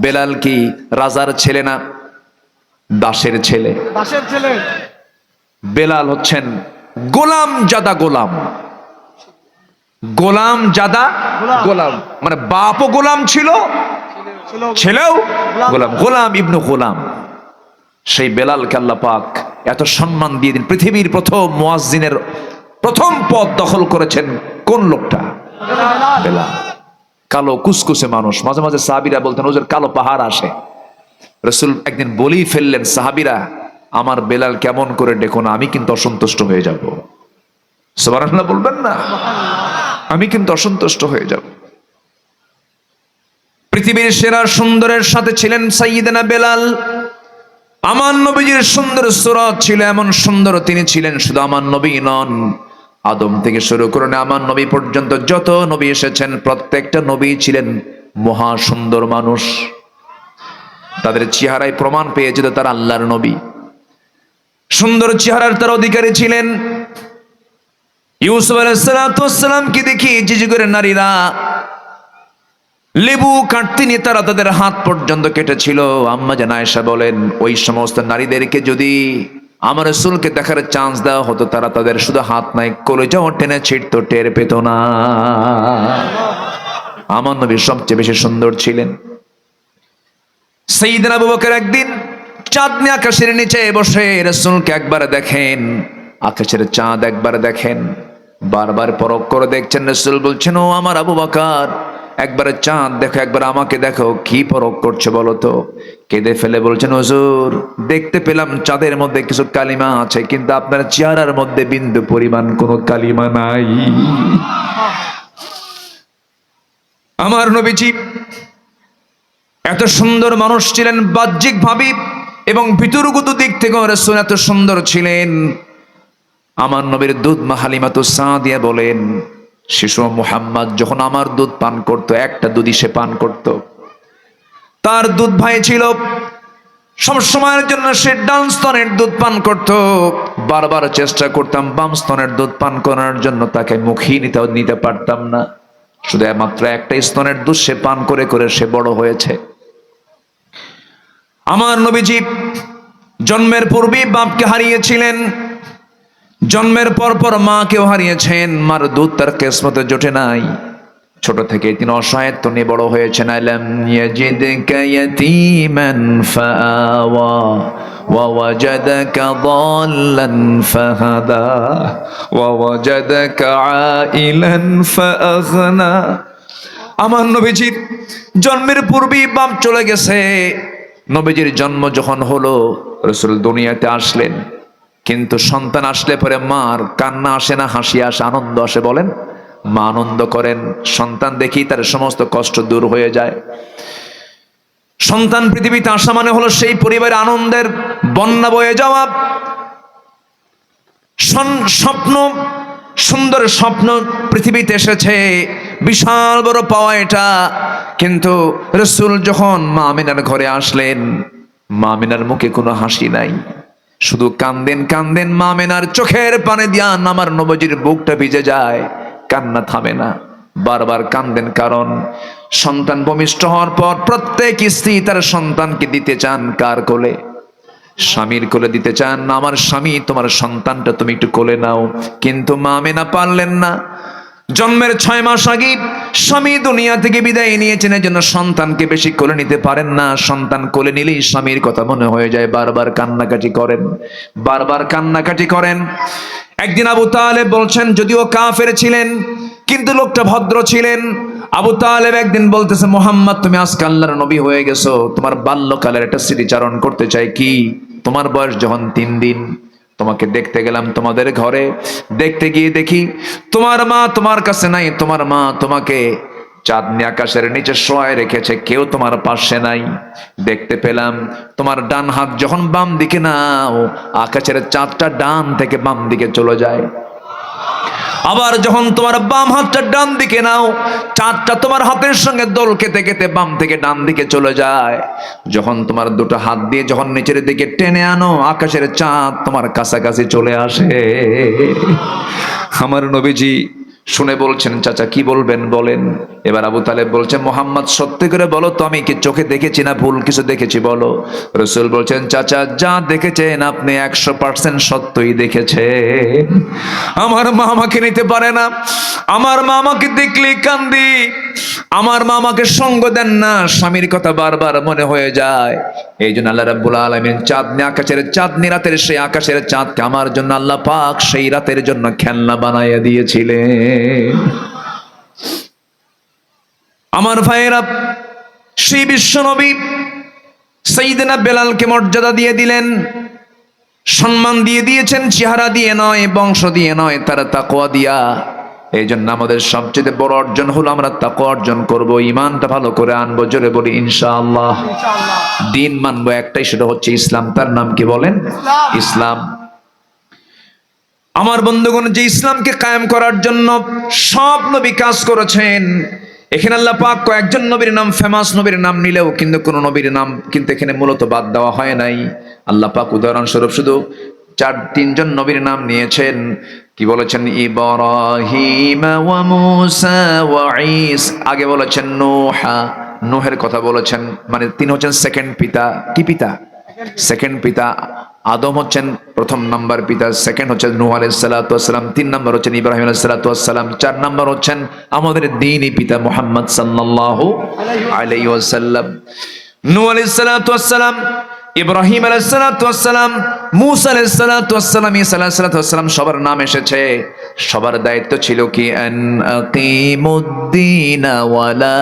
বেলাল কি রাজার ছেলে না দাসের ছেলে? দাসের ছেলে। বেলাল হচ্ছেন গোলাম জাদা গোলাম, গোলাম জাদা গোলাম, মানে বাপও গোলাম ছিল, ছেলেও গোলাম, গোলাম ইবনু গোলাম। সেই বেলালকে আল্লাহ পাক এত সম্মান দিয়ে দিন। পৃথিবীর প্রথম মুয়াজ্জিনের প্রথম পদ দখল করেছেন কোন লোকটা? বেলাল। কালো কুসকুসে মানুষ, মাঝে মাঝে সাহাবীরা বলতেন ওদের কালো পাহাড় আসে। রাসূল একদিন বলেই ফেললেন, সাহাবীরা আমার বেলাল কেমন করে ডেকো না, আমি কিন্তু অসন্তুষ্ট হয়ে যাব। সুবহানাল্লাহ বলবেন না? আমি কিন্তু অসন্তুষ্ট হয়ে যাব। পৃথিবীর সেরা সুন্দরের সাথে ছিলেন সাইয়্যিদনা বেলাল। আমার নবীজির সুন্দর সুরত ছিল, এমন সুন্দর তিনি ছিলেন। শুধু আমার নবী নন, আদম থেকে শুরু করে আমার নবী পর্যন্ত যত নবী এসেছেন প্রত্যেকটা নবী ছিলেন মহা সুন্দর মানুষ। তাদের চেহারায় প্রমাণ পেয়ে যেত তারা আল্লাহর নবী। সুন্দর চেহারার তার অধিকারী ছিলেন। ইউসুফ আলাইহিস সালামকে দেখি জিজি করে নারীরা লেবু কাটতে নিয়ে তারা তাদের হাত পর্যন্ত কেটেছিল। আম্মা জান আয়েশা বলেন, ওই সমস্ত নারীদেরকে যদি আমার রাসূলকে দেখার চান্স দেওয়া হতো, তারা তাদের শুধু হাত নাই কলিজাও টেনে ছিঁড়তো, টের পেত না। আমার নবী সবচেয়ে বেশি সুন্দর ছিলেন। সাইয়্যিদনা আবু বকর একদিন চাঁদনি আকাশের নিচে বসে রাসূলকে একবার দেখেন, আকাশের চাঁদ একবার দেখেন, বারবার পরখ করে দেখছেন। রাসূল বলছেন, ও আমার আবু বকর, একবার চাঁদ দেখো, একবার আমাকে দেখো, কি পরখ করছে বলো তো? কেঁদে ফেলে বলছেন, হুজুর দেখতে পেলাম চাঁদের মধ্যে কিছু কালিমা আছে, কিন্তু আপনার চেহারার মধ্যে বিন্দু পরিমাণ কোনো কালিমা নাই। আমার নবীজি এত সুন্দর মানুষ ছিলেন, বাহ্যিক ভাবে এবং ভিতরগত দিক থেকে রাসূল এত সুন্দর ছিলেন। আমার নবীর দুধ মা হালিমাতুস সাদিয়া বলেন, শিশু মুহাম্মদ যখন আমার দুধ পান করত, একটা দুধই সে পান করত। তার দুধ ভাই ছিল, সব সময়ের জন্য সে ডান স্তনের দুধ পান করত। বারবার চেষ্টা করতাম বাম স্তনের দুধ পান করার জন্য, তাকে মুখী নিতে পারতাম না। শুধু মাত্র একটা স্তনের দুধ সে পান করে করে সে বড় হয়েছে। আমার নবীজি জন্মের পূর্বেই বাপকে হারিয়েছিলেন, জন্মের পর পর মাকেও হারিয়েছেন। মার দুধ তার কিসমতে জোটে নাই। ছোট থেকে তিনি অসহায়ত্ব নিয়ে বড় হয়েছেন। আলাম ইয়াজিদকা ইয়াতীমান ফাআওয়া ওয়া ওয়াজাদাকা দাল্লান ফাহাদা ওয়া ওয়াজাদাকা আইলান ফাআগনা। আমার নবীজির জন্মের পূর্বেই বাপ চলে গেছে। নবীজির জন্ম যখন হলো, রাসূল দুনিয়াতে আসলেন, কিন্তু সন্তান আসলে পরে মার কান্না আসে না, হাসি আসে, আনন্দ আসে? বলেন, মা আনন্দ করেন। সন্তান দেখি তার সমস্ত কষ্ট দূর হয়ে যায়। সন্তান পৃথিবীতে আসা মানে হলো সেই পরিবারে আনন্দের বন্যা বয়ে যাওয়া। স্বপ্ন, সুন্দর স্বপ্ন পৃথিবীতে এসেছে, বিশাল বড় পাওয়া এটা। কিন্তু রাসূল যখন মা আমিনার ঘরে আসলেন, মা আমিনার মুখে কোনো হাসি নাই, শুধু কান্দেন কান্দেন। মা আমিনার চোখের পানি দিয়া আমার নবীজির বুকটা ভিজে যায়, কান্না থামে না, বারবার কান্দেন। কারণ সন্তান ভূমিষ্ঠ হওয়ার পর প্রত্যেক স্ত্রী তার সন্তানকে দিতে চান কার কোলে? স্বামীর কোলে দিতে চান। আমার স্বামী, তোমার সন্তানটা তুমি একটু কোলে নাও। কিন্তু মা আমিনা পারলেন না। জন্মের 6 মাস আগে স্বামী দুনিয়া থেকে বিদায় নিয়েছেন, এজন্য সন্তানকে বেশি কোলে নিতে পারেন না। সন্তান কোলে নিলেই স্বামীর কথা মনে হয়ে যায়, বারবার কান্নাকাটি করেন, বারবার কান্নাকাটি করেন। একদিন আবু তালেব বলছেন, যদিও কাফের ছিলেন কিন্তু লোকটা ভদ্র ছিলেন। আবু তালেব একদিন বলতেছে, মুহাম্মদ তুমি আজকে আল্লাহর নবী হয়ে গেছো, তোমার বাল্যকালের একটা স্মৃতিচারণ করতে চাই। কি? তোমার বয়স যখন 3 দিন, তোমাকে দেখতে গেলাম তোমাদের ঘরে, দেখতে গিয়ে দেখি তোমার মা তোমার কাছে নাই। তোমার মা তোমাকে চাঁদনি আকাশের নিচে শোয়ায় রেখেছে, কেউ তোমার পাশে নাই। দেখতে পেলাম তোমার ডান হাত যখন বাম দিকে নাও, আকাশের চাঁদটা ডান থেকে বাম দিকে চলে যায়। আবার যখন তোমার বাম হাতটা ডান দিকে নাও, চাঁদটা তোমার হাতের সঙ্গে দোল খেতে খেতে বাম থেকে ডান দিকে চলে যায়। যখন তোমার দুটো হাত দিয়ে যখন নিচের দিকে টেনে আনো, আকাশের চাঁদ তোমার কাছাকাছি চলে আসে। আমার নবীজি শুনে বলছেন, চাচা কি বলবেন বলেন। এবার আবু তালেব বলছেন, মোহাম্মদ সত্যি করে বলো তো, আমি কি চোখে দেখেছি না ভুল কিছু দেখেছি বলো। রসুল বলছেন, চাচা যা দেখেছেন আপনি 100% সত্যই দেখেছেন। আমার মা আমাকে নিতে পারে না, আমার মা আমাকে দেখলে কান্দি, আমার মা আমাকে সঙ্গ দেন না, স্বামীর কথা বারবার মনে হয়ে যায়। এই জন্য আল্লাহ রাব্বুল আলামিন চাঁদনি রাতের সেই আকাশের চাঁদকে আমার জন্য আল্লাহ পাক সেই রাতের জন্য খেলনা বানাইয়া দিয়েছিলেন। আমার ভাইয়েরা, সেই বিশ্ব নবী সাইয়েদনা বেলালকে মর্যাদা দিয়ে দিলেন, সম্মান দিয়ে দিয়েছেন, চেহারা দিয়ে নয়, বংশ দিয়ে নয়, তারা তাকওয়া দিয়া। এই জন্য আমাদের সবচেয়ে বড় অর্জন হলো আমরা তাকওয়া অর্জন করব, ঈমানটা ভালো করে আনবো। জোরে বলি ইনশাআল্লাহ। দিন মানবো একটাই, সেটা হচ্ছে ইসলাম। তার নাম কি বলেন? ইসলাম। আমার বন্ধুগণ, যে ইসলামকে কায়েম করার জন্য সব নবী কাজ করেছেন, এখানে আল্লাহ পাক কয়েকজন নবীর নাম, ফেমাস নবীর নাম নিলেও কিন্তু কোন নবীর নাম কিন্তু এখানে মূলত বাদ দেওয়া হয় নাই। আল্লাহ পাক উদাহরণস্বরূপ শুধু তিনজন নবীর নাম নিয়েছেন। কি বলেছেন? ইব্রাহিম ওয়া মূসা ওয়া ঈসা। আগে বলেছেন নূহের কথা বলেছেন, মানে তিনি হচ্ছেন সেকেন্ড পিতা। কি পিতা? সেকেন্ড পিতা। আদম হচ্ছেন প্রথম নাম্বার পিতা, সেকেন্ড হচ্ছেন নূহ আলাইহিস সালাতু ওয়াস সালাম, 3 নাম্বার হচ্ছেন ইব্রাহিম আলাইহিস সালাতু ওয়াস সালাম, 4 নাম্বার হচ্ছেন আমাদের দ্বীনি পিতা মুহাম্মদ সাল্লাল্লাহু আলাইহি ওয়াসাল্লাম। নূহ আলাইহিস সালাতু ওয়াস সালাম, ইব্রাহিম আলাইহিস সালাতু ওয়াস সালাম, মূসা আলাইহিস সালাতু ওয়াস সালাম, ঈসা আলাইহিস সালাতু ওয়াস সালাম, সবার নাম এসেছে। সবার দায়িত্ব ছিল কি? আন আকিমুদ্দিন ওয়া লা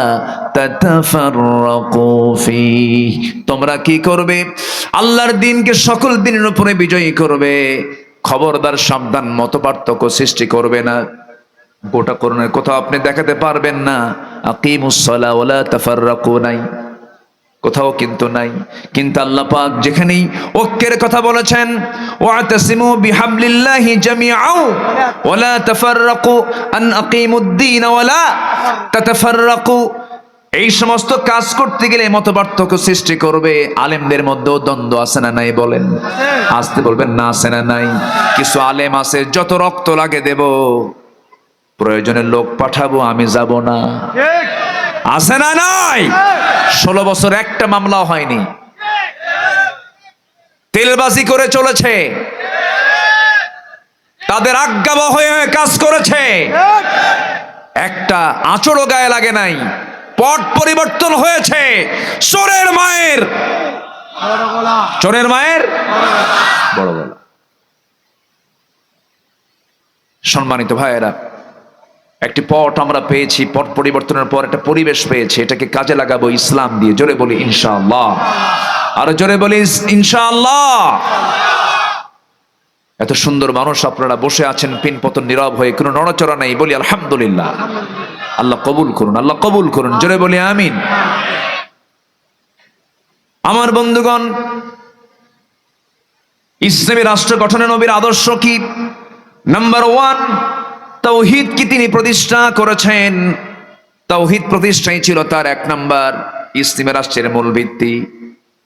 তাতাফাররাকু ফীহি। তোমরা কি করবে? আল্লাহর দ্বীনকে সকল দ্বীনের উপরে বিজয়ী করবে। খবরদার, সাবধান, মতপার্থক্য সৃষ্টি করবে না। গোটা কোরআনের কোথাও আপনি দেখাতে পারবেন না আকিমুস সালাহ ওয়া লা তাফাররাকু, নাই, কোথাও কিন্তু নাই। কিন্তু আল্লাহ পাক যেখানেই ঐক্যের কথা বলেছেন, ওয়াতাসিমু বিহাবলিল্লাহি জামিআও ওয়া লা তাফাররাকু আন আকিমুদ্দিন ওয়া লা তাতাফাররাকু, এই সমস্ত কাজ করতে গেলে মতপার্থক্য সৃষ্টি করবে। আলেমদের মধ্যেও দ্বন্দ্ব আছে না নাই? বলেন, আসতে বলবেন না, আছে না নাই? কিছু আলেম আছে, যত রক্ত লাগে দেব, প্রয়োজনে লোক পাঠাবো, আমি যাব না। আছে না নাই? 16 বছর একটা মামলা হয়নি, তেলবাজি করে চলেছে, তাদের আজ্ঞাবহ হয়ে কাজ করেছে, একটা আঁচড়ও গায়ে লাগে নাই। পট পরিবর্তন হয়েছে চোরের মায়ের বড় গলা। সম্মানিত ভাইয়েরা, একটি পট আমরা পেয়েছি, পট পরিবর্তনের পর একটা পরিবেশ পেয়েছি, এটাকে কাজে লাগাবো ইসলাম দিয়ে। জোরে বলি ইনশাআল্লাহ, আরো জোরে বলি ইনশাআল্লাহ। এত সুন্দর মানুষ আপনারা বসে আছেন পিনপতন নীরব হয়ে, কোনো নড়াচড়া নাই, বলি আলহামদুলিল্লাহ। আল্লাহ কবুল করুন, আল্লাহ কবুল করুন, জোরে বলি আমিন। আমার বন্ধুগণ, ইসলামী রাষ্ট্র গঠনে নবীর আদর্শ কি? নাম্বার 1, তাওহীদ কি তিনি প্রতিষ্ঠা করেছেন। তাওহীদ প্রতিষ্ঠাই ছিল তার 1 নাম্বার ইসলামী রাষ্ট্রের মূল ভিত্তি।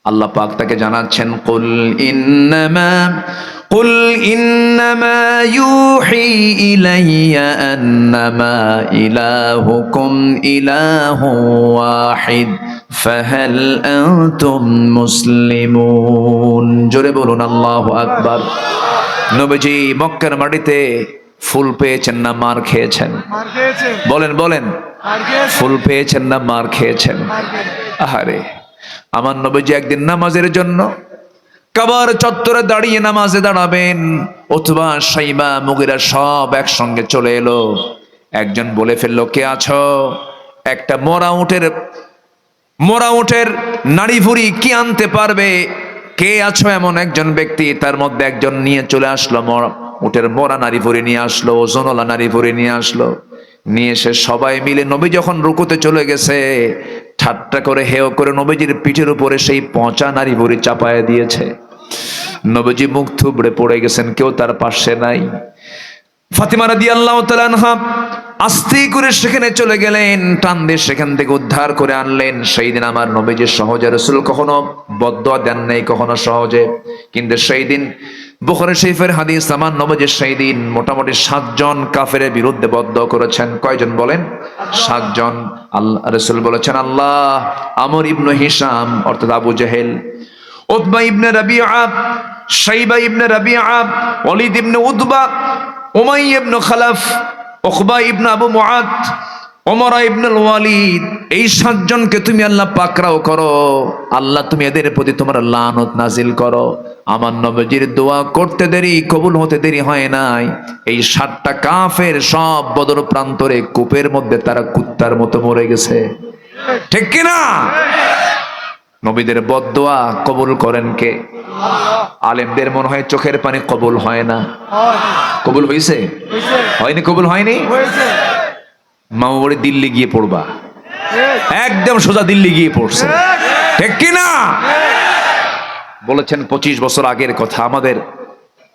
আল্লাহ পাক তাকে জানাচ্ছেন, কুল ইন্নামা ইউহি ইলাইয়া আন্নামা ইলাহুকুম ইলাহু ওয়াহিদ ফাহাল আনতুম মুসলিমুন। জোরে বলুন আল্লাহু আকবার। নবীজি মক্কার মাটিতে ফুল পেয়েছেন না মার খেয়েছেন? বলেন বলেন, ফুল পেয়েছেন না মার খেয়েছেন? আহারে, আমার নবীজি একদিন নামাজের জন্য কাবার চত্বরে দাঁড়িয়ে নামাজে দাঁড়াবেন, উতবা, শাইবা, মুগিরা সব একসঙ্গে চলে এলো। একজন বলে ফেললো, কে আছো? একটা মরা উটের নাড়ি ভুড়ি কি আনতে পারবে? কে আছো এমন একজন ব্যক্তি? তার মধ্যে একজন নিয়ে চলে আসলো, উটের মরা নাড়ি ভুড়ি নিয়ে আসলো, ওজনওয়ালা নাড়ি ভুড়ি নিয়ে আসলো। নিয়ে এসে সবাই মিলে নবী যখন রুকুতে চলে গেছে, ঠাট্টা করে হেয় করে নবীজির পিঠের উপরে সেই পচা নাড়ি ভুড়ি চাপায় দিয়েছে। নবীজি মুখ থুবড়ে পড়ে গেছেন, কেউ তার পাশে নাই। ফাতিমা রাদিয়াল্লাহু তাআলা আনহা আস্তে করে সেখানে চলে গেলেন, টান দিয়ে সেখান থেকে উদ্ধার করে আনলেন। সেই দিন আমার নবীজির সহজে রাসূল কখনো বদদোয়া দেন নাই কখনো সহজে। কিন্তু সেই দিন বুখারী শরীফের হাদিস, আমার নবী সেই দিন মোটামুটি 7 জন কাফেরের বিরুদ্ধে বদদোয়া করেছেন। কয়জন বলেন? 7 জন। আল্লাহ রাসূল বলেছেন, আল্লাহ আমর ইবনে হিশাম অর্থাৎ আবু জেহেল, উতবা ইবনে রাবিআ, শাইবা ইবনে রাবিআ, ওয়ালিদ ইবনে উতবা, উমাইয়া ইবনে খালাফ, উকবা ইবনে আবু মুআত, ওমর ইবনুল ওয়ালিদ, এই 7 জনকে তুমি আল্লাহ পাকড়াও করো। আল্লাহ তুমি এদের প্রতি তোমার লানত নাজিল করো। আমার নবীজির দোয়া করতে দেরি, কবুল হতে দেরি হয় নাই। এই 7টা কাফের সব বদর প্রান্তরে কূপের মধ্যে তারা কুত্তার মতো মরে গেছে। ঠিক কিনা? নবীদের বদদোয়া কবুল করেন কে? আলেমদের মনে হয় চোখের পানি কবুল হয় না। কবুল হয়েছে? হয়নি? কবুল হয়নি? মামা বাড়ি দিল্লি গিয়ে পড়বা, একদম সোজা দিল্লি গিয়ে পড়ছে। ঠিক কিনা? বলেছেন 25 বছর আগের কথা। আমাদের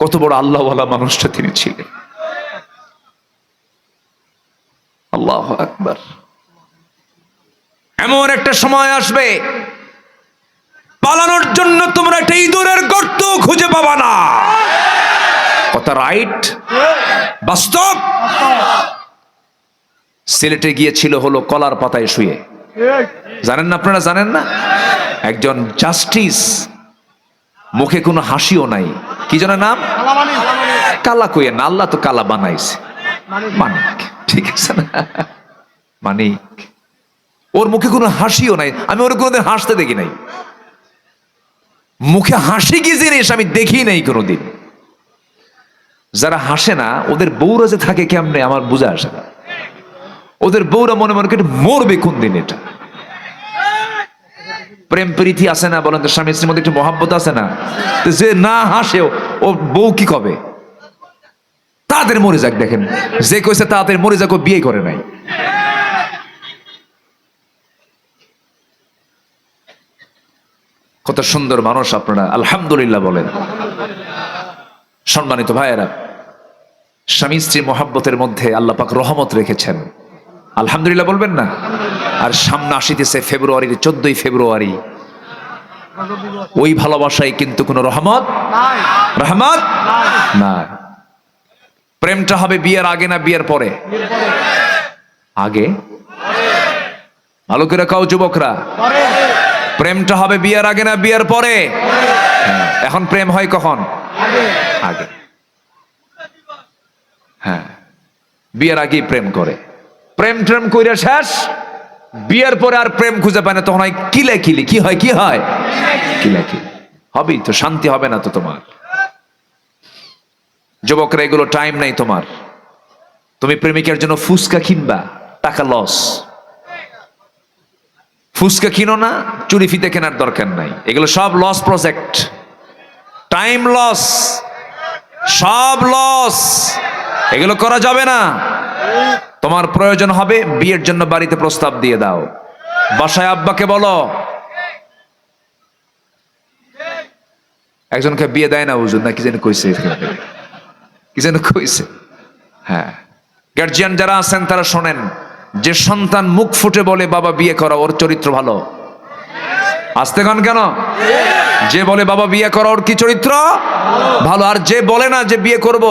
কত বড় আল্লাহওয়ালা মানুষটা তিনি ছিলেন। আল্লাহু আকবার। এমন একটা সময় আসবে পালানোর জন্য তোমরা একটা ইঁদুরের গর্ত খুঁজে পাবা না। কথা রাইট? বাস্তব। সিলেটে গিয়েছিল হলো কলার পাতায় শুয়ে, জানেন না আপনারা? জানেন না? একজন জাস্টিস, মুখে কোনো হাসিও নাই। কি যেন নাম? কালা কইয়ে না, আল্লাহ তো কালা বানাইছে। মানিক, ঠিক আছে না? মানিক, ওর মুখে কোনো হাসিও নাই। আমি ওর কোনোদিন হাসতে দেখি নাই। মুখে হাসি কি জিনিস আমি দেখি নাই কোনোদিন। যারা হাসে না ওদের বউরা যে থাকে কেমনে আমার বুঝে আসে না। ওদের বউরা মনে মনে কেটে মরবে কোন দিন। এটা প্রেম প্রীতি আছে না? বলেন তো, স্বামী স্ত্রীর মধ্যে একটু মহাব্বত আছে না? যে না হাসে ও বউ কি কবে? তাদের মরে যাক। দেখেন, যে কইছে তাদের মরে যাক, ও বিয়ে করে নাই। কত সুন্দর মানুষ আপনারা, আলহামদুলিল্লাহ বলেন। সম্মানিত ভাইয়েরা, স্বামী স্ত্রী মহাব্বতের মধ্যে আল্লাহ পাক রহমত রেখেছেন, আলহামদুলিল্লাহ বলবেন না? আর সামনে আসিতেছে ফেব্রুয়ারির 14ই ফেব্রুয়ারি। ওই ভালোবাসায় কিন্তু কোনো রহমত না। প্রেমটা হবে বিয়ের আগে না বিয়ের পরে? আগে। ভালো করে কাও যুবকরা, প্রেমটা হবে বিয়ের আগে না বিয়ের পরে? এখন প্রেম হয় কখন? আগে। হ্যাঁ, বিয়ের আগেই প্রেম করে। প্রেম ট্রেম কইরা শেষ, বিয়ের পরে আর প্রেম খুঁজে পায় না। তখন হয় কিলাকিলি। কি হয়? কি হয়? কিলাকিলি। হবেই তো, শান্তি হবে না তো তোমার। যুবকরা, এগুলো টাইম নাই তোমার। তুমি প্রেমিকের জন্য ফুচকা কিনবা, টাকা লস। ফুচকা কিনো না, চুরি ফিতে কেনার দরকার নাই। এগুলো সব লস প্রজেক্ট, টাইম লস, সব লস। এগুলো করা যাবে না। তোমার প্রয়োজন হবে বিয়ের জন্য বাড়িতে প্রস্তাব দিয়ে দাও। বাসায় আব্বাকে বলো। একজনকে বিয়ে দেয় না হুজুর, না কি যেন কইছে, কি যেন কইছে। হ্যাঁ, গার্জিয়ান যারা আছেন তারা শোনেন, যে সন্তান মুখ ফুটে বলে বাবা বিয়ে করা, ওর চরিত্র ভালো। আসতে গান কেন? যে বলে বাবা বিয়ে করা, ওর কি চরিত্র ভালো। আর যে বলে না যে বিয়ে করব,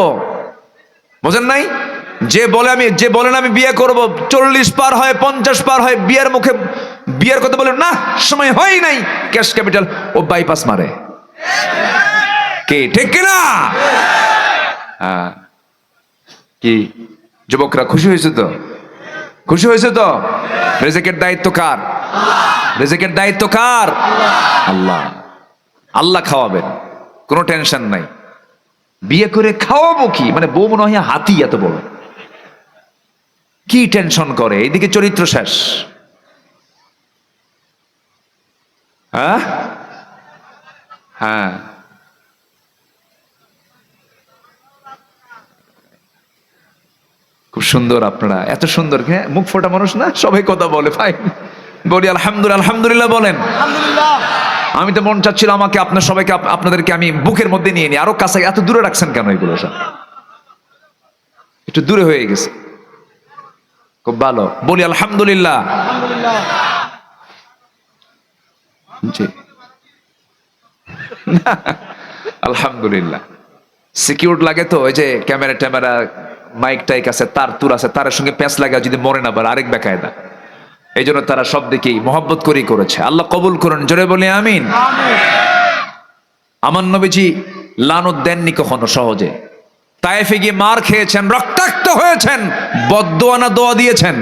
বোঝেন নাই? যে বলেন আমি বিয়ে করব, 40 পার হয় 50 পার হয়, বিয়ের মুখে বিয়ের কথা বলে না, সময় হয় নাই, ক্যাশ ক্যাপিটাল, ও বাইপাস মারে। কে ঠিক কিনা? হ্যাঁ। কি যুবকরা খুশি হয়েছে তো? খুশি হয়েছে তো? রিজিকের দায়িত্ব কার? রিজিকের দায়িত্ব কার? আল্লাহ। আল্লাহ খাওয়াবেন, কোনো টেনশন নাই। বিয়ে করে খাওয়াবো কি, মানে বউ মনে হয় হাতি এত বড়, কি টেনশন করে? এইদিকে চরিত্র শেষ। হ্যাঁ হ্যাঁ, খুব সুন্দর। আপনারা এত সুন্দর, হ্যাঁ, মুখ ফোটা মানুষ না, সবাই কথা বলে। ভাই বলি আলহামদুলিল্লাহ, আলহামদুলিল্লাহ বলেন। আমি তো মন চাচ্ছিল আমাকে আপনার সবাইকে আপনাদেরকে আমি বুকের মধ্যে নিয়ে নিই। আরো কাছে, এত দূরে রাখছেন কেন? এগুলো সব একটু দূরে হয়ে গেছে। খুব ভালো, বলি আলহামদুলিল্লাহ। জি, আলহামদুলিল্লাহ। সিকিউর লাগে তো, ওই যে ক্যামেরা ট্যামেরা মাইক টাইক আছে, তার তুর আছে, তার সঙ্গে প্যাঁচ লাগা যদি মরে না পারে আরেক বেকায়দা। এই জন্য তারা সব দিকেই মহব্বত করেই করেছে। আল্লাহ কবুল করুন, জোরে বলি আমিন। আমার নবীজি লানত দেননি কখনো সহজে। তায়েফে গিয়ে মার খেয়েছেন, রক্তাক্ত হয়েছেন, বদদোয়া না দোয়া দিয়েছেন?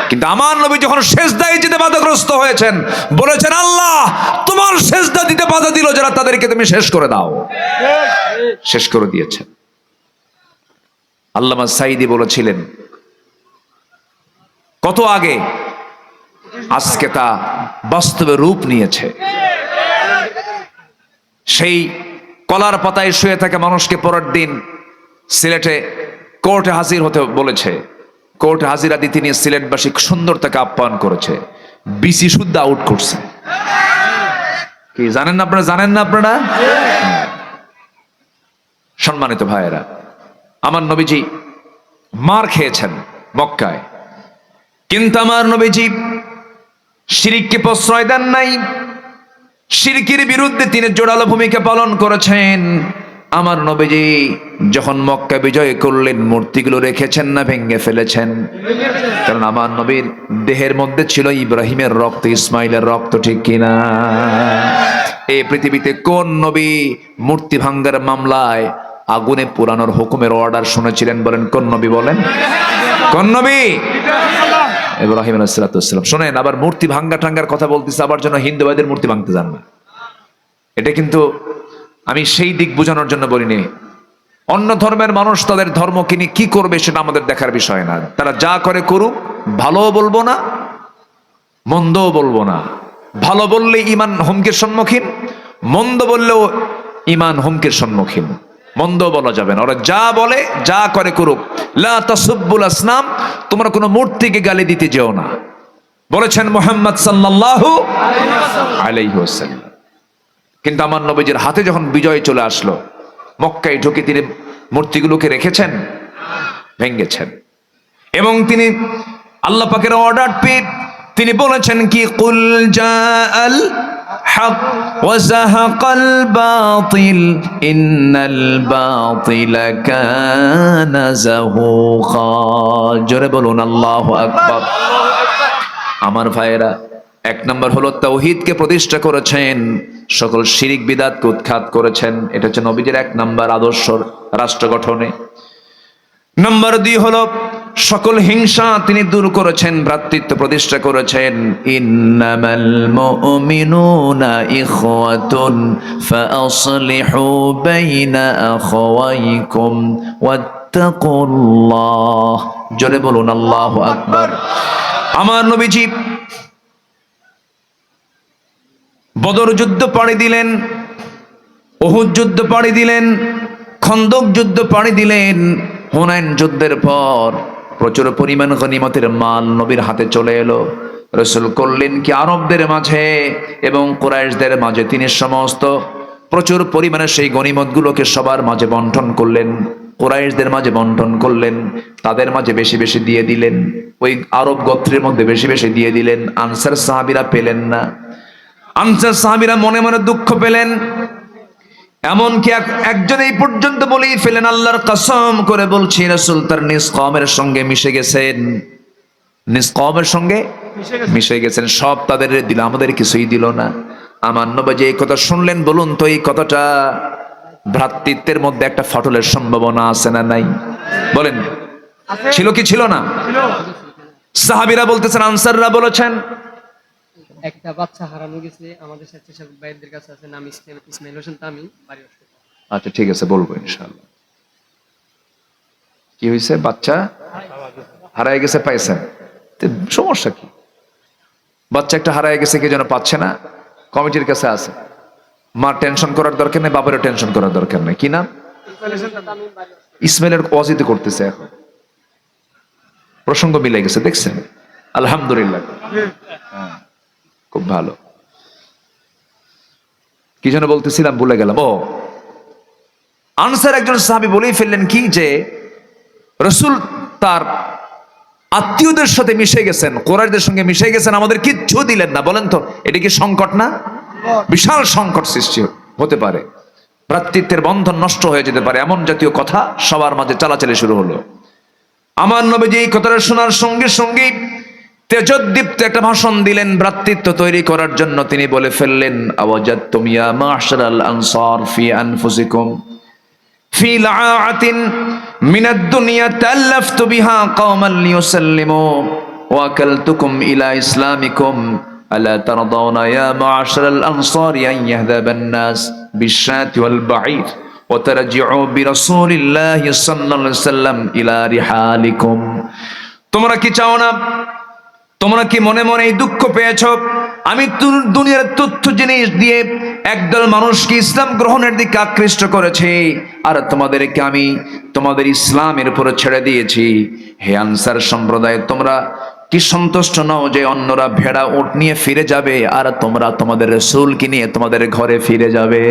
কিন্তু আমার নবী যখন সেজদায় যেতে বাধাগ্রস্ত হয়েছেন, বলেছেন আল্লাহ তোমার সেজদা দিতে বাধা দিল যারা, তাদেরকে তুমি শেষ করে দাও। শেষ করে দিয়েছেন। আল্লামা সাঈদী বলেছিলেন কত আগে, আজকে তা বাস্তবে রূপ নিয়েছে। সেই কলার পাতায় শুয়ে থাকা মানুষকে পরের দিন সিলেটে কোর্টে হাজির হতে বলেছে। কোর্টে হাজিরা দিতে নিয়ে সিলেটবাসী সুন্দর তাকে আপ্যায়ন করেছে, বিসি শুদ্ধ আউট করছে। কি জানেন না আপনারা? জানেন না আপনারা? সম্মানিত ভাইয়েরা, আমার নবীজি মার খেয়েছেন মক্কায়, কিন্তু আমার নবীজি শিরককে প্রশ্রয় দেন নাই। শিরকের বিরুদ্ধে তিনি জোরালো ভূমিকা পালন করেছেন। আমার নবীজি যখন মক্কা বিজয় করলেন, মূর্তিগুলো রেখেছেন না ভেঙে ফেলেছেন? কারণ আমার নবীর দেহের মধ্যে ছিল ইব্রাহিমের রক্ত, ইসমাইলের রক্ত, ঠিক কিনা? এই পৃথিবীতে কোন নবী মূর্তি ভাঙ্গার মামলায় আগুনে পোড়ানোর হুকুমের অর্ডার শুনেছিলেন? বলেন কোন নবী? বলেন কোন নবী? ইব্রাহিম আলাইহিস সালাম। শোনেন, আবার মূর্তি ভাঙ্গা টাঙ্গার কথা বলতেছে, আবার জন্য হিন্দু ভাইদের মূর্তি ভাঙতে যান না। এটা কিন্তু আমি সেই দিক বোঝানোর জন্য বলিনি। অন্য ধর্মের মানুষ তাদের ধর্মকে নিয়ে কি করবে সেটা আমাদের দেখার বিষয় না। তারা যা করে করুক, ভালোও বলবো না, মন্দও বলবো না। ভালো বললে ইমান হুমকির সম্মুখীন, মন্দ বললেও ইমান হুমকির সম্মুখীন। মন্দ বলা যাবে না। ওরা যা বলে, যা করে করুক। লা তাসুব্বুল আসনাম, তোমরা কোনো মূর্তিকে গালি দিতে যেও না, বলেছেন মুহাম্মদ সাল্লাল্লাহু আলাইহি ওয়াসাল্লাম। কিন্তু আমার নবীজির হাতে যখন বিজয় চলে আসলো, মক্কায় ঢুকে তিনি মূর্তিগুলোকে রেখেছেন? ভেঙ্গেছেন। এবং তিনি আল্লাহ পাকের অর্ডার পেয়ে তিনি বলেছেন কি, কুল জাআল হক ওয়া যাহাকাল বাতিল ইন্নাল বাতিলা কানা যাহুকা। জোরে বলুন আল্লাহু আকবার। আমার ভাইয়েরা, এক নম্বর হলো তাওহীদকে প্রতিষ্ঠা করেছেন, সকল শিরিক বিদআতকে উৎখাত করেছেন। এটা হচ্ছে নবীজির এক নম্বর আদর্শ রাষ্ট্র গঠনে। নম্বর 2 হলো সকল হিংসা তিনি দূর করেছেন, ভ্রাতৃত্ব প্রতিষ্ঠা করেছেন। ইন্নামাল মুমিনুনা ইখওয়াতুন ফাআসলিহু বাইনা আখাওয়াইকুম ওয়াত্তাকুল্লাহ। জোরে বলুন আল্লাহু আকবার। আমার নবীজি বদর যুদ্ধ পাড়ি দিলেন, উহুদ যুদ্ধ পাড়ি দিলেন, খন্দক যুদ্ধ পাড়ি দিলেন। হুনাইন যুদ্ধের পর প্রচুর পরিমাণ গনিমতের মাল নবীর হাতে চলে এলো। রাসূল করলেন কি, আরবদের মাঝে এবং কুরাইশদের মাঝে তিনি সমস্ত প্রচুর পরিমাণে সেই গনিমতগুলোকে সবার মাঝে বন্টন করলেন। কুরাইশদের মাঝে বন্টন করলেন, তাদের মাঝে বেশি বেশি দিয়ে দিলেন। ওই আরব গোত্রের মধ্যে বেশি বেশি দিয়ে দিলেন। আনসার সাহাবীরা পেলেন না। আনসার সাহাবীরা মনে মনে দুঃখ পেলেন। এমনকি একজন এই পর্যন্ত বলেই ফেলেন, আল্লাহর কসম করে বলছি, রাসূল তার নিজ কওমের সঙ্গে মিশে গেছেন। নিজ কওমের সঙ্গে মিশে গেছেন, সব তাদের দিল, আমাদের কিছুই দিল না। আমার নবী এই কথা শুনলেন, বলুন তো এই কথাটা ভ্রাতৃত্বের মধ্যে একটা ফাটলের সম্ভাবনা আছে না নাই? বলেন, ছিল কি ছিল না? সাহাবীরা বলতেছেন, আনসাররা বলেছেন, একটা বাচ্চা হারানো গেছে আমাদের স্বেচ্ছাসেবক ভাইদের কাছে আছে, নাম ইসমাইল হোসেন তামি, বাড়ি অষ্টক। আচ্ছা ঠিক আছে, বলবো ইনশাআল্লাহ। কি হয়েছে? বাচ্চা হারায় গেছে, পাইছেন? সমস্যা কি? বাচ্চা একটা হারায় গেছে, কে যেন পাচ্ছে না, কমিটির কাছে আছে। মা টেনশন করার দরকার নেই, বাবারও টেনশন করার দরকার নেই। কি নাম? ইসমাইলের ওয়াজিদ করতেছে এখন, প্রসঙ্গ মিলে গেছে, দেখছেন? আলহামদুলিল্লাহ, খুব ভালো। কি যেন বলতেছিলাম, ভুলে গেলাম। ও, আনসার একজন সাহাবী বলেই ফেললেন কি, যে রাসূল তার আত্মীয়দের সাথে মিশে গেছেন, কুরাইশদের সঙ্গে মিশে গেছেন, আমাদের কিচ্ছু দিলেন না। বলেন তো, এটা কি সংকট না? বিশাল সংকট সৃষ্টি হতে পারে, ভ্রাতৃত্বের বন্ধন নষ্ট হয়ে যেতে পারে, এমন জাতীয় কথা সবার মাঝে চালাচালি শুরু হলো। আমার নবীজি এই কথাটা শোনার সঙ্গে সঙ্গে তেজোদ্দীপ্ত একটা ভাষণ দিলেন ভ্রাতৃত্ব তৈরি করার জন্য। তিনি বলে ফেললেন, আওয়াজাদতুম ইয়া মা'শারাল আনসার ফি আনফুসিকুম ফি লাআতিন মিনাদ দুনিয়া তাআল্লাফতু বিহা কওমান লিয়ুসাল্লিমু ওয়া আকালতুকুম ইলা ইসলামিকুম আলা তারদাউনা ইয়া মা'শারাল আনসার আন ইয়াহদাবান নাস বিশ-শাতি ওয়াল বাঈর ওয়া তারজিউ বিরাসূলিল্লাহি সাল্লাল্লাহু আলাইহি ওয়াসাল্লাম ইলা রিহালিকুম। তোমরা কি চাও না, তোমরা কি মনে মনে এই দুঃখ পেয়েছ, আমি দুনিয়ার তুচ্ছ জিনিস দিয়ে একদল মানুষকে ইসলাম গ্রহণের দিকে আকৃষ্ট করেছি, আর তোমাদেরকে আমি তোমাদের ইসলামের উপরে ছেড়ে দিয়েছি। হে আনসার সম্প্রদায়, তোমরা কি সন্তুষ্ট নও যে অন্যরা ভেড়া উট নিয়ে ফিরে যাবে, আর তোমরা তোমাদের রাসূলকে নিয়ে তোমাদের ঘরে ফিরে যাবে?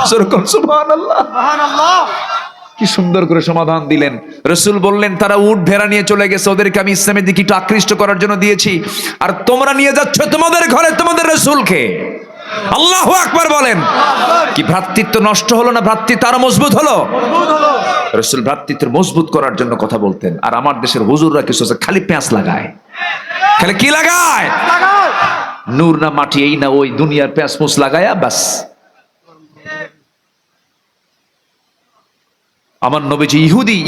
সুবহানাল্লাহ, সুবহানাল্লাহ। কি সুন্দর করে সমাধান দিলেন। রাসূল বললেন, তারা উট ভেড়া নিয়ে চলে গেছে, ওদেরকে আমি ইসলামের দিকে একটু আকৃষ্ট করার জন্য দিয়েছি, আর তোমরা নিয়ে যাচ্ছ তোমাদের ঘরে তোমাদের রাসূলকে। আল্লাহু আকবার বলেন। কি ভ্রাতৃত্ব নষ্ট হলো না, ভ্রাতৃত্ব আরো মজবুত হলো? রাসূল ভ্রাতৃত্ব মজবুত করার জন্য কথা বলতেন। আর আমার দেশের হুজুররা কিছু আছে খালি পেঁচ লাগায়, খালি কি লাগায়? নূর না মাটি, এই না ওই, দুনিয়ার পেঁচ মুছ লাগায়া বাস। আমার নবীজি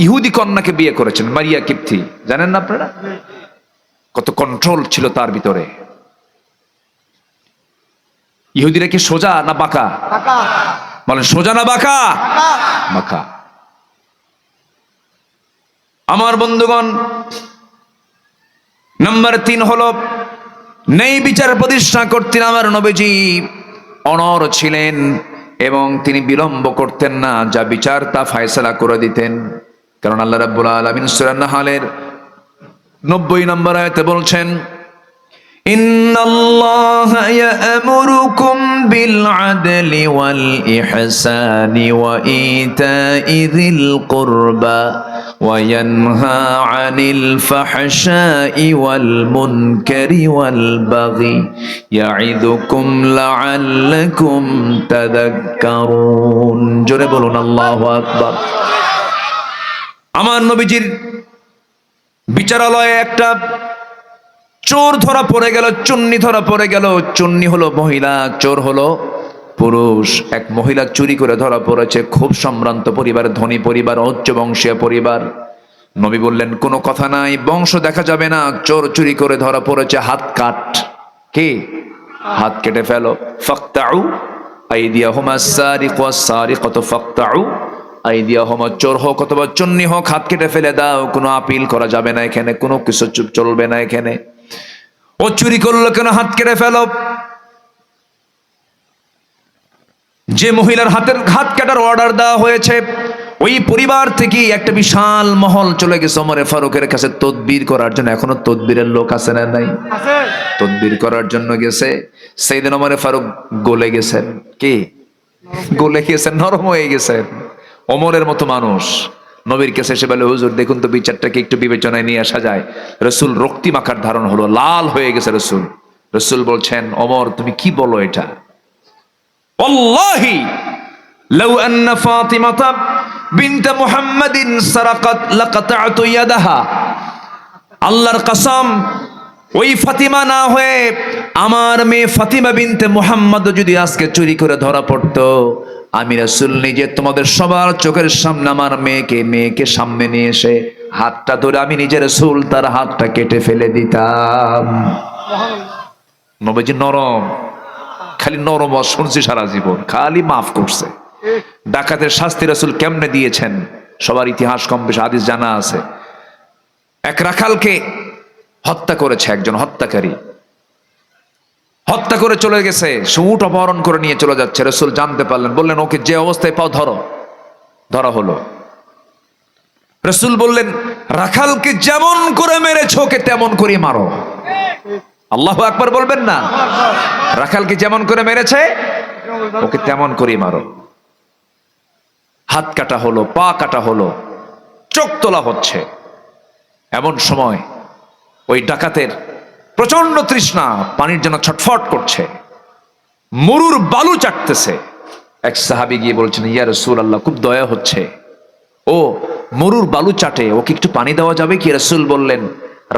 ইহুদি কন্যাকে বিয়ে করেছেন, মারিয়া কিপ্থি, জানেন না আপনারা? কত কন্ট্রোল ছিল তার ভিতরে। ইহুদিরা কি সোজা না বাঁকা? বলেন, সোজা না বাঁকা? বাঁকা। আমার বন্ধুগণ, নাম্বার 3 হলো নেই বিচার প্রতিষ্ঠা করতেন আমার নবীজি। অনড় ছিলেন এবং তিনি বিলম্ব করতেন না, যা বিচার তা ফয়সালা করে দিতেন। কারণ আল্লাহ রাব্বুল আলামিন সূরা নাহলের 90 নম্বর আয়াতে বলছেন, ইন্নাল্লাহা ইয়া'মুরুকুম বিল আদলি ওয়াল ইহসানি ওয়া ইতা'i যিল কুরবা ওয়া ইয়ানহা আনিল ফাহশাই ওয়াল মুনকারি ওয়াল বাগি ইয়া'iদুকুম লা'আল্লাকুম তাযাক্কারুন। জোরে বলুন আল্লাহু আকবার। আমার নবীজির বিচারালয়ে একটা চোর ধরা পড়ে গেল, চুন্নি ধরা পড়ে গেল। চুন্নি হলো মহিলা, চোর হলো পুরুষ। এক মহিলা চুরি করে ধরা পড়েছে, খুব সম্ভ্রান্ত পরিবার, ধনী পরিবার, উচ্চ বংশীয় পরিবার। নবী বললেন, কোনো কথা নাই, বংশ দেখা যাবে না, চোর চুরি করে ধরা পড়েছে, হাত কাট। কি? হাত কেটে ফেলো। ফাকতাউ আইদিয়াহুমা সারিকু ওয়াস-সারিকাতু ফাকতাউ আইদিয়াহুমা। চোর হোক অথবা চুন্নি হোক, হাত কেটে ফেলে দাও। কোনো আপিল করা যাবে না এখানে, কোনো কিছু চলবে না এখানে। ও চুরি করলো কেন, হাত কেটে ফেলো। যে মহিলার হাত কাটার অর্ডার দেওয়া হয়েছে, ওই পরিবার থেকে একটা বিশাল মহল চলে গেছে ওমর ফারুকের কাছে তদবির করার জন্য। এখনো তদবিরের লোক আছে না নাই? তদবির করার জন্য গেছে। সেইদিন ওমর ফারুক গলে গেছেন। কি গলে গেছেন? নরম হয়ে গেছেন। ওমরের মতো মানুষ নবীর কাছে এসে বলে, হুজুর দেখুন তো বিচারটাকে একটু বিবেচনায় নিয়ে আসা যায়। রসুল রক্তিম আকার ধারণ হলো, লাল হয়ে গেছে রসুল। রসুল বলছেন, ওমর তুমি কি বলো এটা? ওয়াল্লাহি লাউ আন্না ফাতিমাতা বিনত মুহাম্মাদিন সারাকাত লাকাতা'তু ইয়াদাহা। আল্লাহর কসম, ওই ফাতিমা না হয়ে আমার মেয়ে ফাতিমা বিনতে মুহাম্মদ যদি আজকে চুরি করে ধরা পড়তো, আমি রাসূল নিজে তোমাদের সবার চোখের সামনে আমার মেয়েকে সামনে নিয়ে এসে হাতটা ধরে আমি নিজে রাসূল তার হাতটা কেটে ফেলে দিতাম। নবীজি নরম, খালি নরম শুনছি সারা জীবন, খালি মাফ করছে। ডাকাতের শাস্তি রাসূল কেমনে দিয়েছেন সবার ইতিহাস কম বেশি হাদিস জানা আছে। এক রাখালকে হত্যা করেছে একজন হত্যাকারী, হত্যা করে চলে গেছে। সে উট অপহরণ করে নিয়ে চলে যাচ্ছে। রাসূল জানতে পারলেন, বললেন ওকে যে অবস্থায় পাও ধরো। ধরা হলো। রাসূল বললেন, রাখালকে যেমন করে মেরেছো ওকে তেমন করে মারো। আল্লাহু আকবার বলবেন না? রাখালকে যেমন করে মেরেছে ওকে তেমন করে মারো। হাত কাটা হলো, পা কাটা হলো, চোখ তোলা হচ্ছে। এমন সময় ওই ডাকাতের প্রচন্ড তৃষ্ণা, পানির জন্য ছটফট করছে। মরুর বালু চাটতেছে। এক সাহাবী গিয়ে বলছেন, ইয়া রাসূলুল্লাহ, খুব দয়া হচ্ছে, ও মরুর বালু চাটে, ওকে একটু পানি দেওয়া যাবে কি? রাসূল বললেন,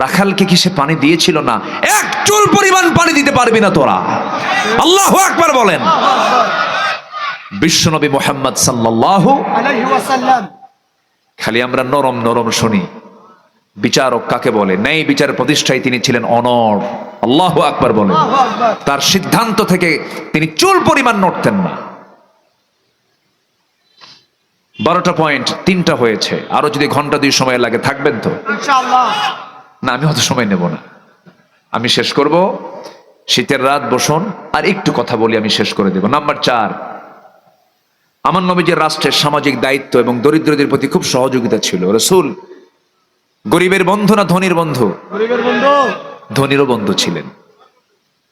রাখালকে কি সে পানি দিয়েছিল না? এক চুল পরিমাণ পানি দিতে পারবি না তোরা। আল্লাহু আকবার বলেন। বিশ্বনবী মুহাম্মদ সাল্লাল্লাহু আলাইহি ওয়াসাল্লাম। খালি আমরা নরম নরম শুনি। বিচারক কাকে বলে? ন্যায় বিচার প্রতিষ্ঠায় তিনি ছিলেন অনড়। আল্লাহু আকবার বলেন। আল্লাহু আকবার। তার সিদ্ধান্ত থেকে তিনি চুল পরিমাণ নড়তেন না। 12টা পয়েন্ট, 3টা হয়েছে। আরো যদি ঘন্টা 2 সময় লাগে থাকবেন তো? ইনশাআল্লাহ। না, আমি অত সময় নেব না, আমি শেষ করব। শীতের রাত বসুন, আর একটু কথা বলি, আমি শেষ করে দেব। নাম্বার 4, আমার নবীজির রাষ্ট্রের সামাজিক দায়িত্ব এবং দরিদ্রদের প্রতি খুব সহযোগিতা ছিল। রাসূল গরিবের বন্ধু না ধনীর বন্ধু? গরিবের বন্ধু। ধনীরও বন্ধু ছিলেন,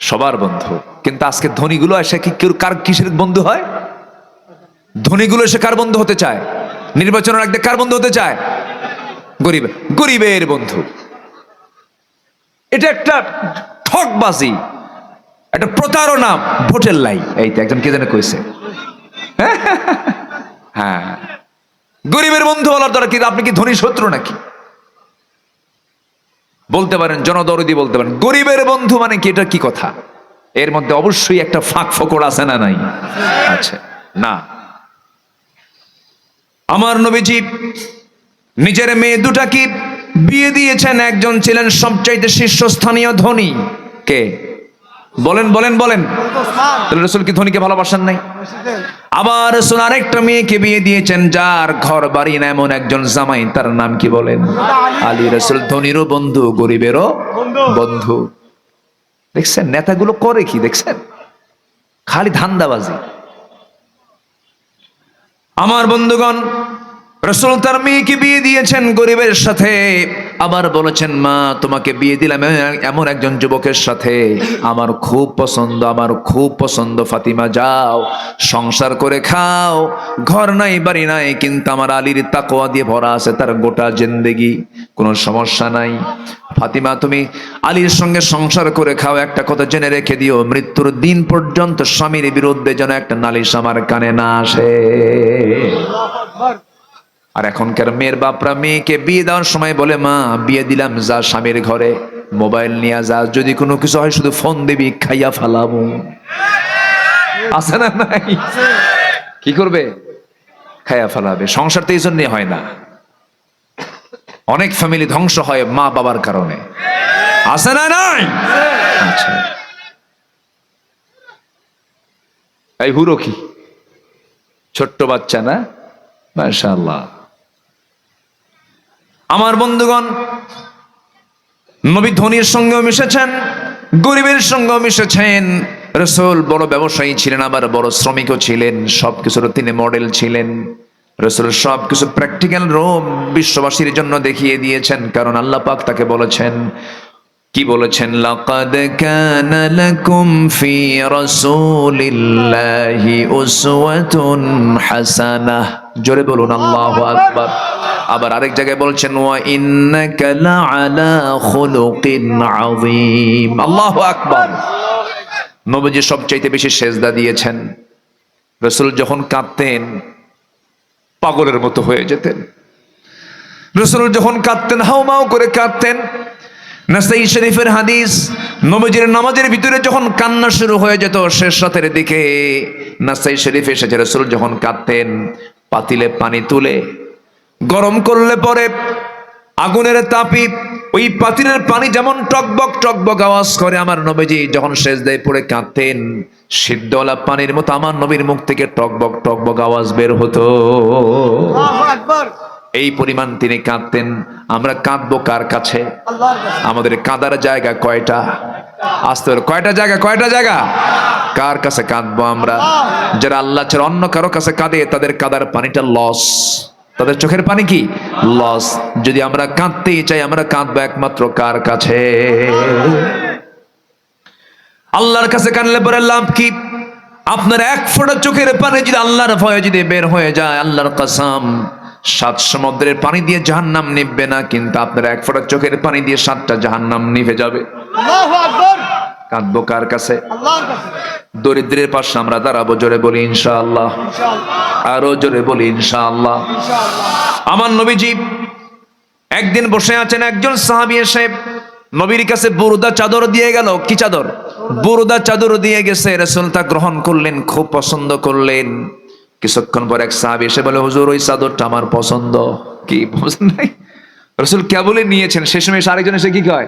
সবার বন্ধু। কিন্তু আজকে ধনীগুলো এসে কি কেউ কার কিসের বন্ধু হয়? ধনীগুলো এসে কার বন্ধু হতে চায়? নির্বাচনের আগে কার বন্ধু হতে চায়? গরিবের বন্ধু। এটা একটা ঠকবাজি, একটা প্রতারণা, ভোটের লাই। এই তো একজন কে যেন কইছে, হ্যাঁ, গরিবের বন্ধু বলার দ্বারা কি আপনি কি ধনী শত্রু নাকি? বলতে পারেন জনদরদি, বলতে পারেন গরিবের বন্ধু মানে কি? এটা কি কথা? এর মধ্যে অবশ্যই একটা ফাঁক ফোকর আছে না নাই? আচ্ছা, না। আমার নবীজি নিজের মেয়ে দুটাকে বিয়ে দিয়েছেন। একজন ছিলেন সবচাইতে শীর্ষস্থানীয় ধনী। কে? বলেন বলেন বলেন। ওসমান। তাহলে রাসূল কি ধনীকে ভালোবাসেন নাই? বসেছেন। আবার রাসূল আরেকটা মেয়েকে বিয়ে দিয়েছেন, যার ঘর বাড়ি না এমন একজন জামাই, তার নাম কি বলেন? আলী। রাসূল ধনীরও বন্ধু, গরিবেরও বন্ধু। দেখছেন নেতাগুলো করে কি? দেখছেন খালি ধান্দাবাজি। আমার বন্ধুগণ, রাসূল তার মেয়েকে বিয়ে দিয়েছেন গরিবের সাথে। আবার বলেছেন, মা তোমাকে বিয়ে দিলাম এমন একজন যুবকের সাথে, আমার খুব পছন্দ, আমার খুব পছন্দ। ফাতিমা যাও সংসার করে খাও, ঘর নাই বাড়ি নাই, কিন্তু আমার আলীর তাকওয়া দিয়ে ভরা আছে, তার গোটা জিন্দেগি, কোনো সমস্যা নাই। ফাতিমা তুমি আলীর সঙ্গে সংসার করে খাও। একটা কথা জেনে রেখে দিও, মৃত্যুর দিন পর্যন্ত স্বামীর বিরুদ্ধে যেন একটা নালিশ আমার কানে না আসে। আল্লাহু আকবার। আর এখনকার মেয়ের বাপরা মেয়েকে বিয়ে দেওয়ার সময় বলে, মা বিয়ে দিলাম, যা স্বামীর ঘরে, মোবাইল নিয়ে যা, যদি কোনো কিছু হয় শুধু ফোন দিবি, খাইয়া ফালাবো। আছে না নাই? কি করবে? খাইয়া ফালাবে। সংসার তো এই জন্য হয় না। অনেক ফ্যামিলি ধ্বংস হয় মা বাবার কারণে। আছে না নাই? আচ্ছা, এই হুরো কি ছোট্ট বাচ্চা না? মাশাআল্লাহ। আমার বন্ধুগণ, নবী ধনীর সঙ্গেও মিশেছেন, গরিবের সঙ্গেও মিশেছেন। রাসূল বড় ব্যবসায়ী ছিলেন, আবার বড় শ্রমিকও ছিলেন। সবকিছুর তিনি মডেল ছিলেন। রাসূল সবকিছু প্র্যাকটিক্যাল রূপ বিশ্ববাসীর জন্য দেখিয়ে দিয়েছেন, কারণ আল্লাহ পাক তাকে বলেছেন, কি বলেছেন? লাকাদ কানা লাকুম ফি রাসূলিল্লাহি উসওয়াতুন হাসানাহ। জোরে বলুন আল্লাহু আকবার। আবার আরেক জায়গায় বলছেন, ওয়া ইন্নাকা লাআলা খুলুকিন আযীম। আল্লাহু আকবার। নবীজি সবচাইতে বেশি সেজদা দিয়েছেন। রাসূল যখন কাঁদতেন পাগলের মতো হয়ে যেতেন। রাসূল যখন কাঁদতেন হাউমাউ করে কাঁদতেন। নাসাই শরীফের হাদিস, নবীজির নামাজের ভিতরে যখন কান্না শুরু হয়ে যেত শেষ রাতের দিকে, নাসাই শরীফে এসেছে, রাসূল যখন কাঁদতেন পাতিলে পানি তুলে গরম করলে পরে আগুনের তাপে ওই পাতিলের পানি যেমন টকবক টকবক আওয়াজ করে, আমার নবীজি যখন সেজদায় পড়ে কাঁদতেন সিদ্ধওয়ালা পানির মতো আমার নবীর মুখ থেকে টকবক টকবক আওয়াজ বের হতো। আল্লাহু আকবার। এই পরিমাণ তিনি কাঁদতেন। আমরা কাঁদবো কার কাছে? আল্লাহর কাছে। আমাদের কাঁদার জায়গা কয়টা? আসতে হলো কয়টা জায়গা? কয়টা জায়গা? কার কাছে কাঁদবো আমরা? যারা আল্লাহ ছাড়া অন্য কারো কাছে কাঁদে তাদের কাঁদার পানিটা লস, তাদের চোখের পানি কি লস। যদি আমরা কাঁদতেই চাই, আমরা কাঁদবো একমাত্র কার কাছে? আল্লাহর কাছে কাঁদলে পরে লাভ কি? আপনার এক ফোঁটা চোখের পানি যদি আল্লাহর ভয়ে যদি বের হয়ে যায়, আল্লাহর কসম 7 সমুদ্রের পানি দিয়ে জাহান্নাম নিভবে না, কিন্তু আপনার এক ফোঁটা চোখের পানি দিয়ে 7টা জাহান্নাম নিভে যাবে। আল্লাহু আকবার। কাঁদবো কার কাছে? আল্লাহর কাছে। দরিদ্রের পাশে আমরা দাঁড়াবো, জোরে বলি ইনশাআল্লাহ। ইনশাআল্লাহ আরো জোরে বলি ইনশাআল্লাহ। ইনশাআল্লাহ। আমার নবীজি একদিন বসে আছেন, একজন সাহাবী এসে নবীর কাছে বুরদা চাদর দিয়ে গেল। কি চাদর? বুরদা চাদর দিয়ে গেছে। রাসূল তা গ্রহণ করলেন, খুব পছন্দ করলেন। কিছুক্ষণ পর এক সাহাবী এসে বলে, হুজুর ওই চাদরটা আমার পছন্দ। কি পছন্দ নাই? রাসূল কেবলই নিয়েছেন, সে সময় এসে আরেকজন এসে কি কয়,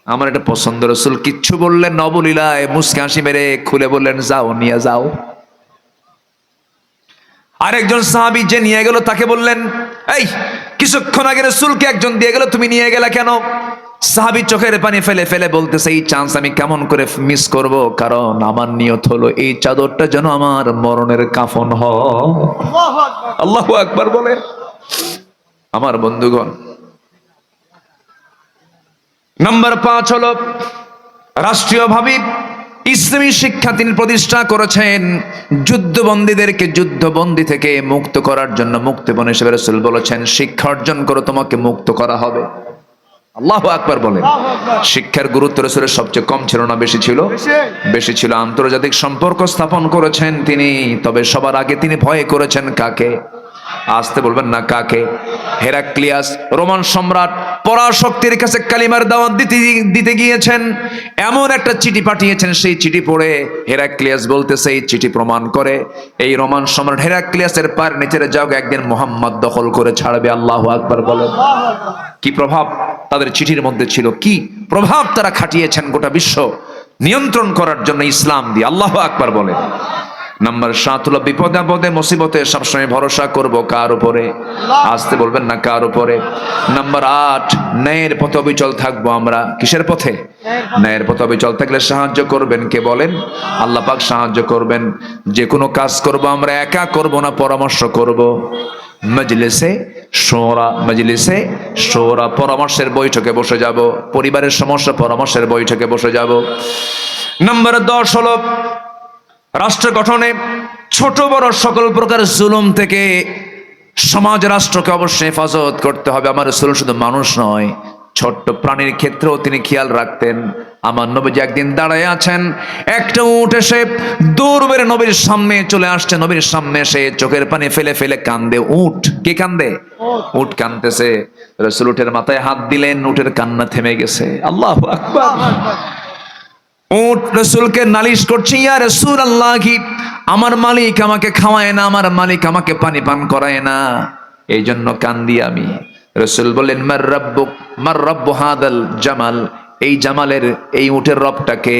আমার এটা পছন্দ। রাসূল কিচ্ছু বললেন না, অবলীলায় মুস্কি হাসি মেরে খুলে বললেন, যাও নিয়ে যাও। আরেকজন সাহাবী যে নিয়ে গেল তাকে বললেন, এই কিছুক্ষণ আগে রাসূলকে একজন দিয়ে গেল, তুমি নিয়ে গেলা কেন? সাহাবী চোখের পানি ফেলে ফেলে বলতেছে, এই চান্স আমি কেমন করে মিস করব, কারণ আমার নিয়ত হলো এই চাদরটা যেন আমার মরণের কাফন হয়। আল্লাহু আকবার। আল্লাহু আকবার বলে। আমার বন্ধুগণ, নাম্বার 5 হলো রাষ্ট্রীয়ভাবে ইসলামী শিক্ষা তিনি প্রতিষ্ঠা করেছেন। যুদ্ধবন্দীদেরকে যুদ্ধবন্দী থেকে মুক্ত করার জন্য মুক্তিপণ হিসেবে রাসূল বলেছেন, শিক্ষা অর্জন করো, তোমাকে মুক্ত করা হবে। আল্লাহু আকবার বলেন। আল্লাহু আকবার। শিক্ষার গুরুত্ব রাসূলের সবচেয়ে কম ছিল না বেশি ছিল? বেশি। বেশি ছিল। আন্তর্জাতিক সম্পর্ক স্থাপন করেছেন তিনি, তবে সবার আগে তিনি ভয় করেছেন কাকে? আসতে বলবেন না, কাকে? হেরাক্লিয়াস রোমান সম্রাট পরাশক্তির কাছে কালিমার দাওয়াত দিতে গিয়েছেন, এমন একটা চিঠি পাঠিয়েছেন, সেই চিঠি পড়ে হেরাক্লিয়াস বলতেছে, এই চিঠি প্রমাণ করে এই রোমান সম্রাট হেরাক্লিয়াসের পায়ের নিচে যাও, একদিন মুহাম্মদ দখল করে ছাড়বে। আল্লাহু আকবার বলেন। আল্লাহু আকবার। কি প্রভাব তাদের চিঠির মধ্যে ছিল, কি প্রভাব তারা খাটিয়েছেন গোটা বিশ্ব নিয়ন্ত্রণ করার জন্য ইসলাম দিয়ে। আল্লাহু আকবার বলেন। নাম্বার 7 হলো বিপদে আপদে মুসিবতে সবসময় ভরসা করব কার উপরে? আসতে বলবেন না, কার উপরে? নাম্বার 8 ন্যায়ের পথে অবিচল থাকবো আমরা। কিসের পথে? ন্যায়ের পথে অবিচল থাকলে সাহায্য করবেন কে বলেন? আল্লাহ পাক সাহায্য করবেন। যে কোনো কাজ করব আমরা একা করব না, পরামর্শ করব। মজলিসে শোরা, মজলিসে শোরা পরামর্শের বৈঠকে বসে যাব। পরিবারের সমস্যা পরামর্শের বৈঠকে বসে যাব। নাম্বার 10 হলো রাষ্ট্র গঠনে ছোট বড় সকল প্রকার জুলুম থেকে সমাজ রাষ্ট্রকে অবশ্যই হেফাজত করতে হবে। আমার রাসূল শুধু মানুষ নয়, ছোট্ট প্রাণীর ক্ষেত্রেও তিনি খেয়াল রাখতেন। আমার নবীজি একদিন দাঁড়ায় আছেন, একটা উট এসে দৌড় বেড়ে নবীর সামনে চলে আসছে। নবীর সামনে এসে চোখের পানি ফেলে ফেলে কান্দে উট। কে কান্দে? উট কান্দতেছে। রাসূল উটের মাথায় হাত দিলেন, উটের কান্না থেমে গেছে। আল্লাহু আকবার। উট রাসূলকে নালিশ করছে, ইয়া রাসূলুল্লাহ, আমার মালিক আমাকে খাওয়ায় না, আমার মালিক আমাকে পানি পান করায় না, এই জন্য কান্দি আমি। রাসূল বললেন, মার রাব্বুক, মার রাব্বু হাদাল জামাল, এই জামালের এই উটের রবটাকে?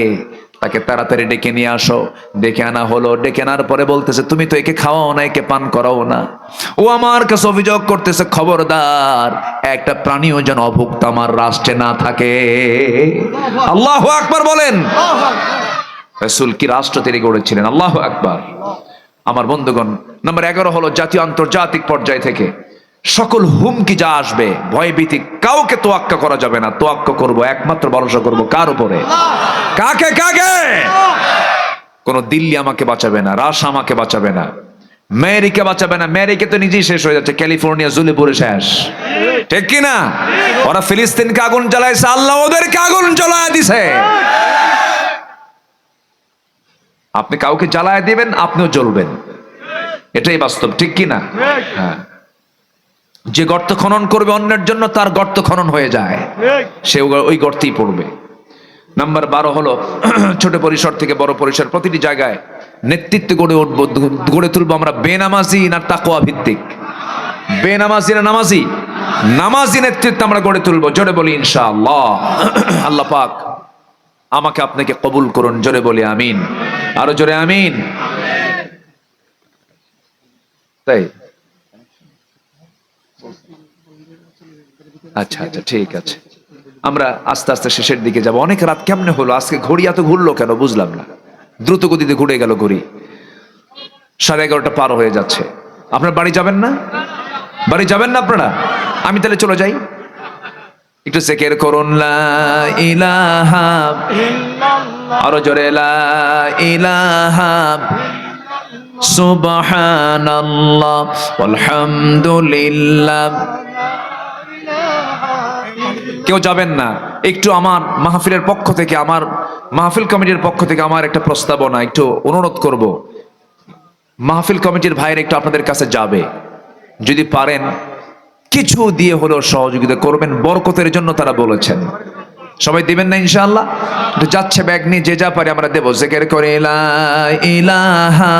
তাকে তাড়াতাড়ি ডেকে নিয়ে আসো। ডেকে আনা হলো। ডেকে আনার পরে বলতেছে, তুমি তো একে খাওয়াও না, একে পান করাও না। ও আমার কাছে অভিযোগ করতেছে, খবরদার একটা প্রাণীও যেন অভুক্ত আমার রাষ্ট্রে না থাকে। আল্লাহু আকবার বলেন। আল্লাহু আকবার। রাসূল কি রাষ্ট্র তৈরি করেছিলেন। আল্লাহু আকবার। আমার বন্ধুগণ, নাম্বার 11 হলো জাতীয় আন্তর্জাতিক পর্যায় থেকে সকল হুমকি যা আসবে, ভয়ভীতি, কাউকে তোয়াক্কা করা যাবে না। তোয়াক্কা করব, একমাত্র ভরসা করব কার উপরে? কাকে? কাকে? কোন দিল্লি আমাকে বাঁচাবে না, রাশিয়া আমাকে বাঁচাবে না, আমেরিকা বাঁচাবে না। আমেরিকা তো নিজেই শেষ হয়ে যাচ্ছে, ক্যালিফোর্নিয়া জ্বলে পুড়ে শেষ, ঠিক কি না? ওরা ফিলিস্তিনকে আগুন জ্বালাইছে, আল্লাহ ওদেরকে আগুন জ্বালায় দিছে। আপনি কাউকে জ্বালায় দিবেন, আপনিও জ্বলবেন, এটাই বাস্তব, ঠিক কি না? হ্যাঁ। যে গর্ত খনন করবে অন্যের জন্য, তার গর্ত খনন হয়ে যায়, সে ওই গর্তেই পড়বে। নাম্বার 12 হলো ছোট পরিসর থেকে বড় পরিসর, প্রতিটি জায়গায় নেতৃত্ব গড়ে তুলবো আমরা বেনামাজি না তাকওয়া ভিত্তিক? বেনামাজি না নামাজি? নামাজি নেতৃত্ব আমরা গড়ে তুলবো। জোরে বলি ইনশাআল্লাহ। আল্লাহ পাক আমাকে আপনাকে কবুল করুন, জোরে বলি আমিন। আরো জোরে আমিন। তাই আচ্ছা আচ্ছা, ঠিক আছে। আমরা আস্তে আস্তে শেষের দিকে যাব। অনেক রাত কেমনে হলো আজকে? ঘড়ি এত ঘুরলো কেন বুঝলাম না, দ্রুত গতিতে ঘুরে গেল ঘড়ি। 11:30 পার হয়ে যাচ্ছে। আপনার বাড়ি যাবেন না? বাড়ি যাবেন না আপনারা? আমি তাহলে চলে যাই। একটু জিকির করুন, লা ইলাহা ইল্লাল্লাহ, আরো জোরে লা ইলাহা সুবহানাল্লাহ ওয়ালহামদুলিল্লাহ। কেউ যাবেন না, একটু আমার মাহফিলের পক্ষ থেকে, আমার মাহফিল কমিটির পক্ষ থেকে আমার একটা প্রস্তাবনা, একটু অনুরোধ করব, মাহফিল কমিটির ভাইয়ের একটু আপনাদের কাছে যাবে, যদি পারেন কিছু দিয়ে হলেও সহযোগিতা করবেন, বরকতের জন্য তারা বলেছেন। সবাই দিবেন না ইনশাআল্লাহ? একটু যাচ্ছে ব্যাগ নিয়ে যে যা পারে আমরা দেবো, জিকির করে লা ইলাহা